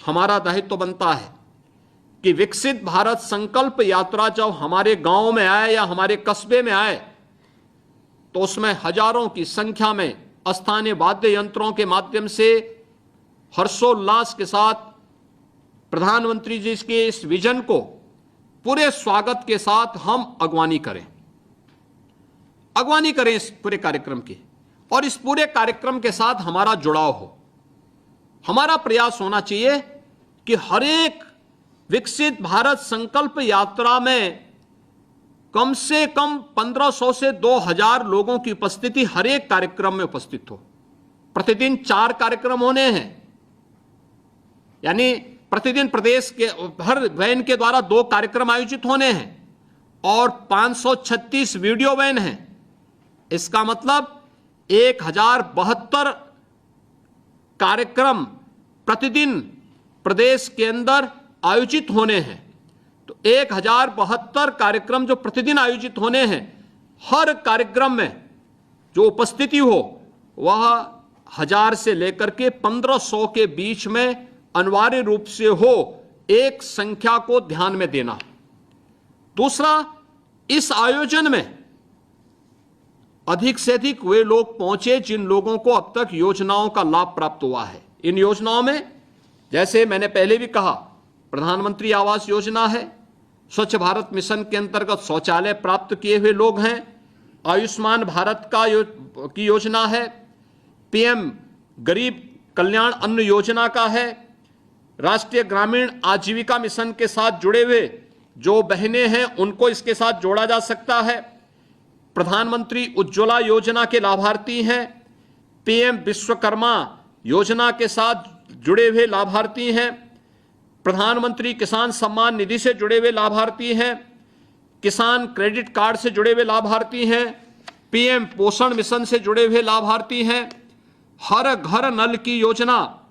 हमारा दायित्व बनता है कि विकसित भारत संकल्प यात्रा जब हमारे गांव में आए या हमारे कस्बे में आए तो उसमें हजारों की संख्या में स्थानीय वाद्य यंत्रों के माध्यम से हर्षोल्लास के साथ प्रधानमंत्री जी के इस विजन को पूरे स्वागत के साथ हम अगवानी करें इस पूरे कार्यक्रम की, और इस पूरे कार्यक्रम के साथ हमारा जुड़ाव हो। हमारा प्रयास होना चाहिए कि हर एक विकसित भारत संकल्प यात्रा में कम से कम 1500 से 2000 लोगों की उपस्थिति हर एक कार्यक्रम में उपस्थित हो। प्रतिदिन 4 कार्यक्रम होने हैं, यानी प्रतिदिन प्रदेश के हर वैन के द्वारा 2 कार्यक्रम आयोजित होने हैं और 536 वीडियो वैन हैं। इसका मतलब 1072 कार्यक्रम प्रतिदिन प्रदेश के अंदर आयोजित होने हैं। तो 1072 कार्यक्रम जो प्रतिदिन आयोजित होने हैं, हर कार्यक्रम में जो उपस्थिति हो वह 1000 से लेकर के 1500 के बीच में अनिवार्य रूप से हो, एक संख्या को ध्यान में देना। दूसरा, इस आयोजन में अधिक से अधिक वे लोग पहुंचे जिन लोगों को अब तक योजनाओं का लाभ प्राप्त हुआ है। इन योजनाओं में, जैसे मैंने पहले भी कहा, प्रधानमंत्री आवास योजना है, स्वच्छ भारत मिशन के अंतर्गत शौचालय प्राप्त किए हुए लोग हैं, आयुष्मान भारत की योजना है, पीएम गरीब कल्याण अन्न योजना का है, राष्ट्रीय ग्रामीण आजीविका मिशन के साथ जुड़े हुए जो बहनें हैं उनको इसके साथ जोड़ा जा सकता है, प्रधानमंत्री उज्ज्वला योजना के लाभार्थी हैं, पीएम विश्वकर्मा योजना के साथ जुड़े हुए लाभार्थी हैं, प्रधानमंत्री किसान सम्मान निधि से जुड़े हुए लाभार्थी हैं, किसान क्रेडिट कार्ड से जुड़े हुए लाभार्थी हैं, पीएम पोषण मिशन से जुड़े हुए लाभार्थी हैं, हर घर नल की योजना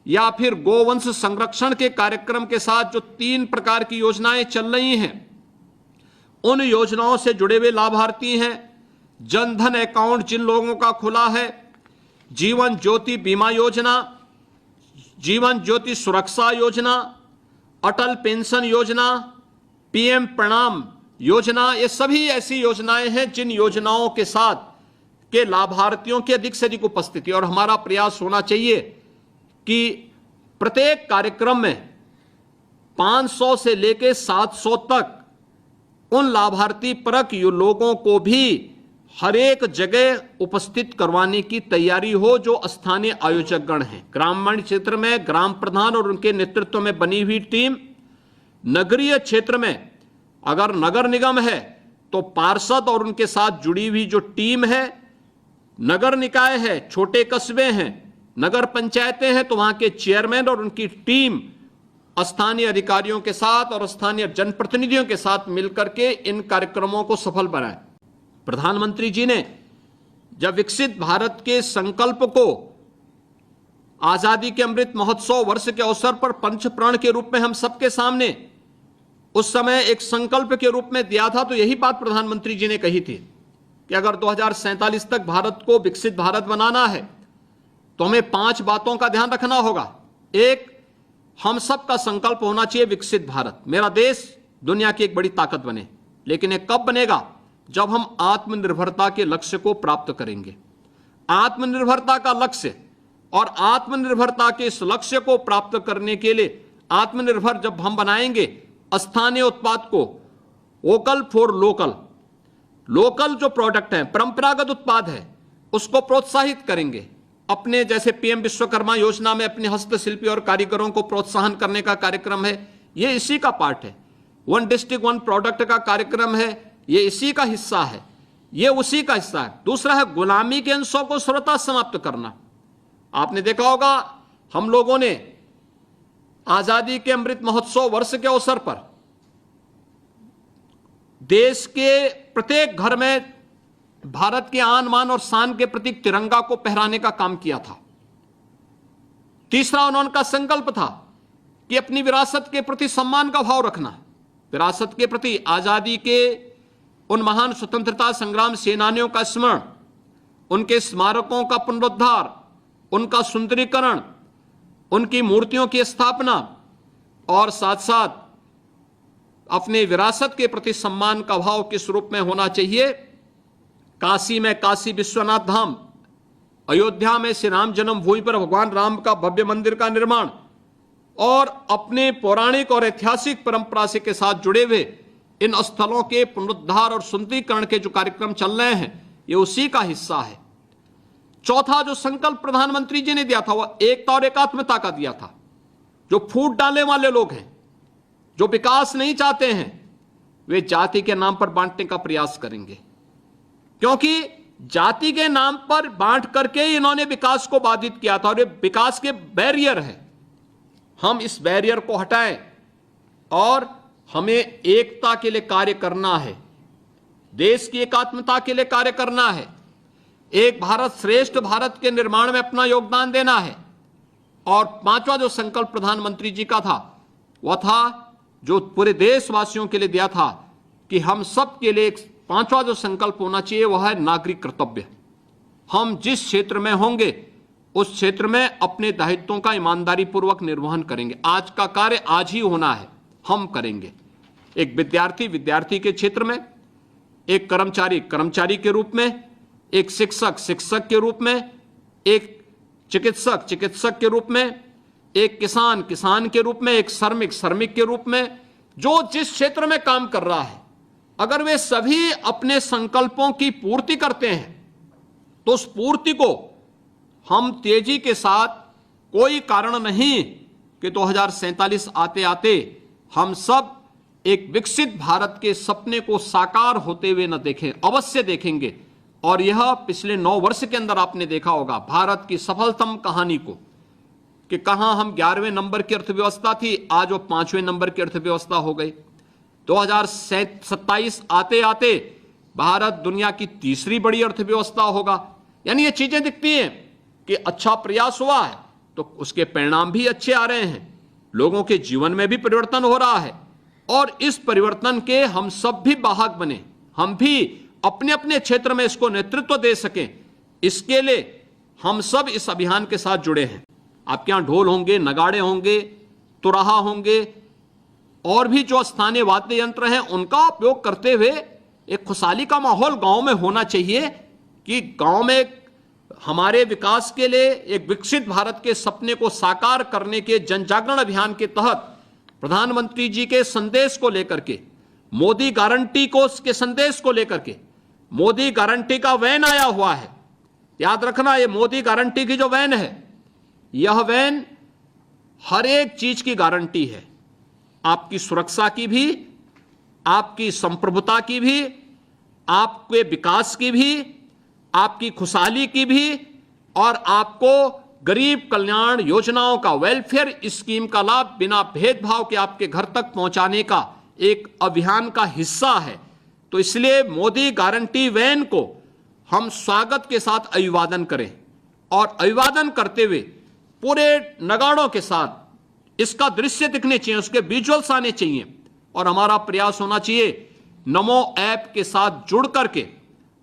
या फिर गोवंश संरक्षण के कार्यक्रम के साथ जो 3 प्रकार की योजनाएं चल रही हैं उन योजनाओं से जुड़े हुए लाभार्थी हैं, जनधन अकाउंट जिन लोगों का खुला है, जीवन ज्योति बीमा योजना, जीवन ज्योति सुरक्षा योजना, अटल पेंशन योजना, पीएम प्रणाम योजना, ये सभी ऐसी योजनाएं हैं जिन योजनाओं के साथ के लाभार्थियों की अधिक से अधिक उपस्थिति। और हमारा प्रयास होना चाहिए कि प्रत्येक कार्यक्रम में 500 से लेकर 700 तक उन लाभार्थी परक लोगों को भी हर एक जगह उपस्थित करवाने की तैयारी हो जो स्थानीय आयोजकगण हैं। ग्रामीण क्षेत्र में ग्राम प्रधान और उनके नेतृत्व में बनी हुई टीम, नगरीय क्षेत्र में अगर नगर निगम है तो पार्षद और उनके साथ जुड़ी हुई जो टीम है, नगर निकाय है, छोटे कस्बे हैं, नगर पंचायतें हैं तो वहां के चेयरमैन और उनकी टीम स्थानीय अधिकारियों के साथ और स्थानीय जनप्रतिनिधियों के साथ मिलकर के इन कार्यक्रमों को सफल बनाए। प्रधानमंत्री जी ने जब विकसित भारत के संकल्प को आजादी के अमृत महोत्सव वर्ष के अवसर पर पंच प्रण के रूप में हम सबके सामने उस समय एक संकल्प के रूप में दिया था, तो यही बात प्रधानमंत्री जी ने कही थी कि अगर 2047 तक भारत को विकसित भारत बनाना है तो हमें 5 बातों का ध्यान रखना होगा। एक, हम सबका संकल्प होना चाहिए विकसित भारत, मेरा देश दुनिया की एक बड़ी ताकत बने। लेकिन ये कब बनेगा? जब हम आत्मनिर्भरता के लक्ष्य को प्राप्त करेंगे। आत्मनिर्भरता का लक्ष्य और आत्मनिर्भरता के इस लक्ष्य को प्राप्त करने के लिए आत्मनिर्भर जब हम बनाएंगे, स्थानीय उत्पाद को, वोकल फॉर लोकल, लोकल जो प्रोडक्ट है, परंपरागत उत्पाद है, उसको प्रोत्साहित करेंगे। अपने जैसे पीएम विश्वकर्मा योजना में अपने हस्तशिल्पी और कारीगरों को प्रोत्साहन करने का कार्यक्रम है, ये इसी का पार्ट है। 1 डिस्ट्रिक्ट 1 प्रोडक्ट का कार्यक्रम है, ये इसी का हिस्सा है, ये उसी का हिस्सा है। दूसरा है गुलामी के अंशों को सर्वथा समाप्त करना। आपने देखा होगा हम लोगों ने आजादी के अमृत महोत्सव वर्ष के अवसर पर देश के प्रत्येक घर में भारत के आन मान और शान के प्रतीक तिरंगा को फहराने का काम किया था। तीसरा, उनका संकल्प था कि अपनी विरासत के प्रति सम्मान का भाव रखना, विरासत के प्रति, आजादी के उन महान स्वतंत्रता संग्राम सेनानियों का स्मरण, उनके स्मारकों का पुनरुद्धार, उनका सुंदरीकरण उनकी मूर्तियों की स्थापना और साथ साथ अपने विरासत के प्रति सम्मान का भाव किस रूप में होना चाहिए। काशी में काशी विश्वनाथ धाम, अयोध्या में श्री राम जन्मभूमि पर भगवान राम का भव्य मंदिर का निर्माण और अपने पौराणिक और ऐतिहासिक परंपरा से के साथ जुड़े हुए इन स्थलों के पुनरुद्धार और सुंदरीकरण के जो कार्यक्रम चल रहे हैं, ये उसी का हिस्सा है। चौथा जो संकल्प प्रधानमंत्री जी ने दिया था वह एकता और एकात्मता का दिया था। जो फूट डालने वाले लोग हैं, जो विकास नहीं चाहते हैं, वे जाति के नाम पर बांटने का प्रयास करेंगे, क्योंकि जाति के नाम पर बांट करके इन्होंने विकास को बाधित किया था और ये विकास के बैरियर है। हम इस बैरियर को हटाएं और हमें एकता के लिए कार्य करना है, देश की एकात्मता के लिए कार्य करना है, एक भारत श्रेष्ठ भारत के निर्माण में अपना योगदान देना है। और पांचवा जो संकल्प प्रधानमंत्री जी का था वह था जो पूरे देशवासियों के लिए दिया था कि हम सब के लिए पांचवा जो संकल्प होना चाहिए वह है नागरिक कर्तव्य। हम जिस क्षेत्र में होंगे उस क्षेत्र में अपने दायित्वों का ईमानदारी पूर्वक निर्वहन करेंगे। आज का कार्य आज ही होना है, हम करेंगे। एक विद्यार्थी विद्यार्थी के क्षेत्र में, एक कर्मचारी कर्मचारी के रूप में, एक शिक्षक शिक्षक के रूप में, एक चिकित्सक चिकित्सक के रूप में, एक किसान किसान के रूप में, एक श्रमिक श्रमिक के रूप में, जो जिस क्षेत्र में काम कर रहा है, अगर वे सभी अपने संकल्पों की पूर्ति करते हैं तो उस पूर्ति को हम तेजी के साथ, कोई कारण नहीं कि 2047 आते आते हम सब एक विकसित भारत के सपने को साकार होते हुए न देखें, अवश्य देखेंगे। और यह पिछले 9 वर्ष के अंदर आपने देखा होगा भारत की सफलतम कहानी को, कि कहां हम 11वें नंबर की अर्थव्यवस्था थी, आज वो 5वें नंबर की अर्थव्यवस्था हो गई। 2027 आते आते भारत दुनिया की तीसरी बड़ी अर्थव्यवस्था होगा। यानी ये चीजें दिखती हैं कि अच्छा प्रयास हुआ है तो उसके परिणाम भी अच्छे आ रहे हैं, लोगों के जीवन में भी परिवर्तन हो रहा है और इस परिवर्तन के हम सब भी वाहक बने, हम भी अपने अपने क्षेत्र में इसको नेतृत्व दे सकें। इसके लिए हम सब इस अभियान के साथ जुड़े हैं। आपके यहां ढोल होंगे, नगाड़े होंगे, तुराहा होंगे और भी जो स्थानीय वाद्य यंत्र हैं उनका उपयोग करते हुए एक खुशहाली का माहौल गांव में होना चाहिए कि गांव में हमारे विकास के लिए एक विकसित भारत के सपने को साकार करने के जन जागरण अभियान के तहत प्रधानमंत्री जी के संदेश को लेकर के, मोदी गारंटी को के संदेश को लेकर के, मोदी गारंटी का वैन आया हुआ है। याद रखना, ये मोदी गारंटी की जो वैन है, यह वैन हर एक चीज की गारंटी है, आपकी सुरक्षा की भी, आपकी संप्रभुता की भी, आपके विकास की भी, आपकी खुशहाली की भी और आपको गरीब कल्याण योजनाओं का, वेलफेयर स्कीम का लाभ बिना भेदभाव के आपके घर तक पहुंचाने का एक अभियान का हिस्सा है। तो इसलिए मोदी गारंटी वैन को हम स्वागत के साथ अभिवादन करें और अभिवादन करते हुए पूरे नगाड़ों के साथ इसका दृश्य दिखने चाहिए, उसके विजुअल्स आने चाहिए और हमारा प्रयास होना चाहिए नमो ऐप के साथ जुड़ करके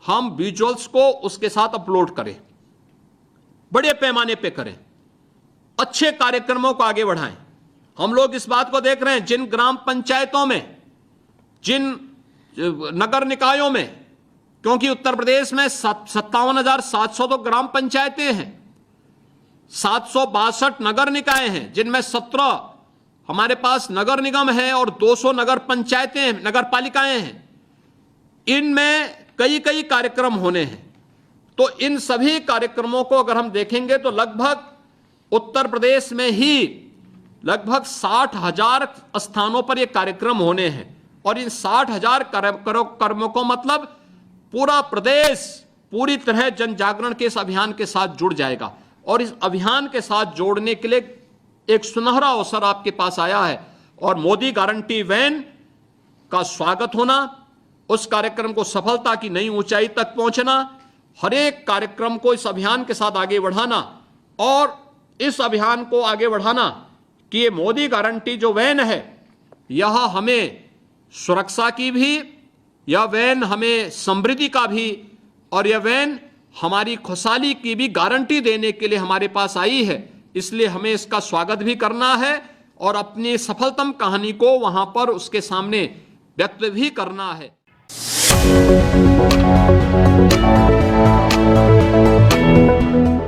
हम विजुअल्स को उसके साथ अपलोड करें, बड़े पैमाने पे करें, अच्छे कार्यक्रमों को आगे बढ़ाएं। हम लोग इस बात को देख रहे हैं जिन ग्राम पंचायतों में, जिन नगर निकायों में, क्योंकि उत्तर प्रदेश में 57,700 तो ग्राम पंचायतें हैं, 762 नगर निकाय हैं, जिनमें 17 हमारे पास नगर निगम है और 200 नगर पंचायतें, नगर पालिकाएं हैं। इनमें कई कई कार्यक्रम होने हैं। तो इन सभी कार्यक्रमों को अगर हम देखेंगे तो लगभग उत्तर प्रदेश में ही लगभग 60,000 स्थानों पर ये कार्यक्रम होने हैं और इन 60,000 कार्यक्रमों को मतलब पूरा प्रदेश पूरी तरह जन जागरण के इस अभियान के साथ जुड़ जाएगा और इस अभियान के साथ जोड़ने के लिए एक सुनहरा अवसर आपके पास आया है और मोदी गारंटी वैन का स्वागत होना, उस कार्यक्रम को सफलता की नई ऊंचाई तक पहुंचना, हर एक कार्यक्रम को इस अभियान के साथ आगे बढ़ाना और इस अभियान को आगे बढ़ाना कि ये मोदी गारंटी जो वैन है यह हमें सुरक्षा की भी, यह वैन हमें समृद्धि का भी और यह वैन हमारी खुशहाली की भी गारंटी देने के लिए हमारे पास आई है इसलिए हमें इसका स्वागत भी करना है और अपनी सफलतम कहानी को वहां पर उसके सामने व्यक्त भी करना है।